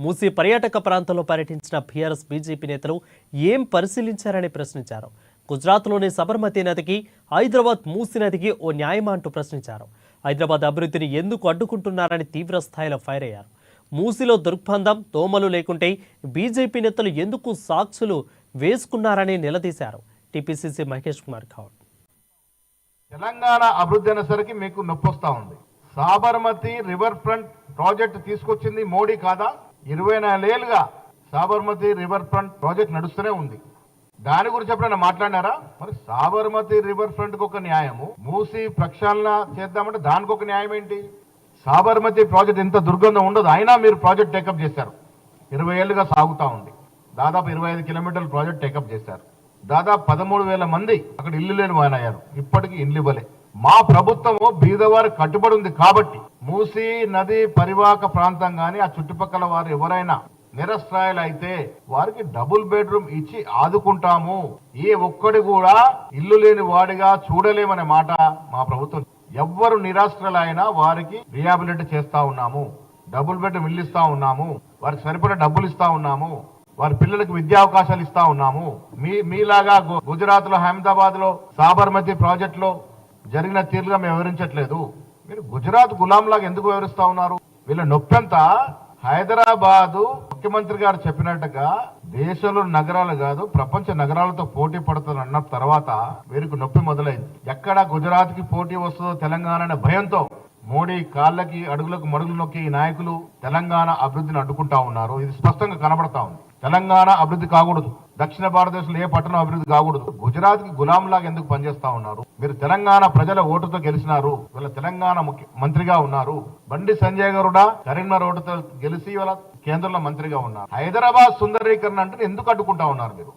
మూసీ పర్యాటక ప్రాంతంలో పర్యటించిన బీఆర్ఎస్ బీజేపీ నేతలు ఏం పరిశీలించారని ప్రశ్నించారు. గుజరాత్లోని సబర్మతి నదికి హైదరాబాద్ మూసీ నదికి ఓ న్యాయమా అంటూ ప్రశ్నించారు. హైదరాబాద్ అభివృద్ధిని ఎందుకు అడ్డుకుంటున్నారని తీవ్ర స్థాయిలో ఫైర్ అయ్యారు. మూసీలో దుర్గంధం దోమలు లేకుంటే బీజేపీ నేతలు ఎందుకు సాక్షులు వేసుకున్నారని నిలదీశారు. టీపీసీసీ మహేష్ కుమార్ గౌడ్. తెలంగాణ అభివృద్ధి అనేసరికి మీకు నొప్పి వస్తా ఉంది. సాబర్మతి రివర్ ఫ్రంట్ ప్రాజెక్ట్ తీసుకొచ్చింది మోడీ కాదా? 24 ఏళ్ళుగా సాబర్మతి రివర్ ఫ్రంట్ ప్రాజెక్ట్ నడుస్తూనే ఉంది. దాని గురించి ఎప్పుడైనా మాట్లాడినారా? మరి సాబర్మతి రివర్ ఫ్రంట్ కు ఒక న్యాయము, మూసీ ప్రక్షాళన చేద్దామంటే దానికి ఒక న్యాయం ఏంటి? సాబర్మతి ప్రాజెక్ట్ ఇంత దుర్గంధం ఉండదు, అయినా మీరు ప్రాజెక్ట్ టేకప్ చేశారు. 20 ఏళ్ళుగా సాగుతా ఉంది. దాదాపు 25 కిలోమీటర్ల ప్రాజెక్ట్ టేకప్ చేశారు. దాదాపు 13,000 మంది అక్కడ ఇల్లు లేని వానయ్యారు. ఇప్పటికీ ఇల్లు ఇవ్వలే. మా ప్రభుత్వము బీదవారు కట్టుబడి ఉంది కాబట్టి మూసీ నది పరివాహక ప్రాంతం గాని ఆ చుట్టుపక్కల వారు ఎవరైనా నిరస్త్రాయులు అయితే వారికి డబుల్ బెడ్రూమ్ ఇచ్చి ఆదుకుంటాము. ఏ ఒక్కడి కూడా ఇల్లు లేని వాడిగా చూడలేమనే మాట మా ప్రభుత్వం. ఎవ్వరు నిరాశ్రయులైనా వారికి రిహాబిలిటీ చేస్తా ఉన్నాము. డబుల్ బెడ్రూమ్ ఇల్లు ఇస్తా ఉన్నాము. వారికి సరిపడా డబ్బులు ఇస్తా ఉన్నాము. వారి పిల్లలకు విద్యా అవకాశాలు ఇస్తా ఉన్నాము. మీలాగా గుజరాత్ లో, అహ్మదాబాద్ లో సాబర్మతి ప్రాజెక్ట్ లో జరిగిన తీరుగా మేము వివరించట్లేదు. మీరు గుజరాత్ గులాం లాగా ఎందుకు వివరిస్తా ఉన్నారు? వీళ్ళ నొప్పంతా హైదరాబాదు ముఖ్యమంత్రి గారు చెప్పినట్టుగా దేశంలో నగరాలు కాదు ప్రపంచ నగరాలతో పోటీ పడుతుంది అన్న తర్వాత వీరికి నొప్పి మొదలైంది. ఎక్కడ గుజరాత్ కి పోటీ వస్తుందో తెలంగాణ అనే భయంతో మోడీ కాళ్ళకి అడుగులకు మడుగులు నొక్కి ఈ నాయకులు తెలంగాణ అభివృద్ధిని అడ్డుకుంటా ఉన్నారు. ఇది స్పష్టంగా కనబడతా ఉంది. తెలంగాణ అభివృద్ధి కాకూడదు, దక్షిణ భారతదేశంలో ఏ పట్టణం అభివృద్ధి కాకూడదు. గుజరాత్ కి గులాం లాగా ఎందుకు పనిచేస్తా ఉన్నారు? మీరు తెలంగాణ ప్రజల ఓటుతో గెలిచినారు. వీళ్ళ తెలంగాణ మంత్రిగా ఉన్నారు. బండి సంజయ్ గారుడా కరీంనగర్ ఓటుతో గెలిచి వాళ్ళ కేంద్రంలో మంత్రిగా ఉన్నారు. హైదరాబాద్ సుందరీకరణ అంటే ఎందుకు అడ్డుకుంటా ఉన్నారు మీరు?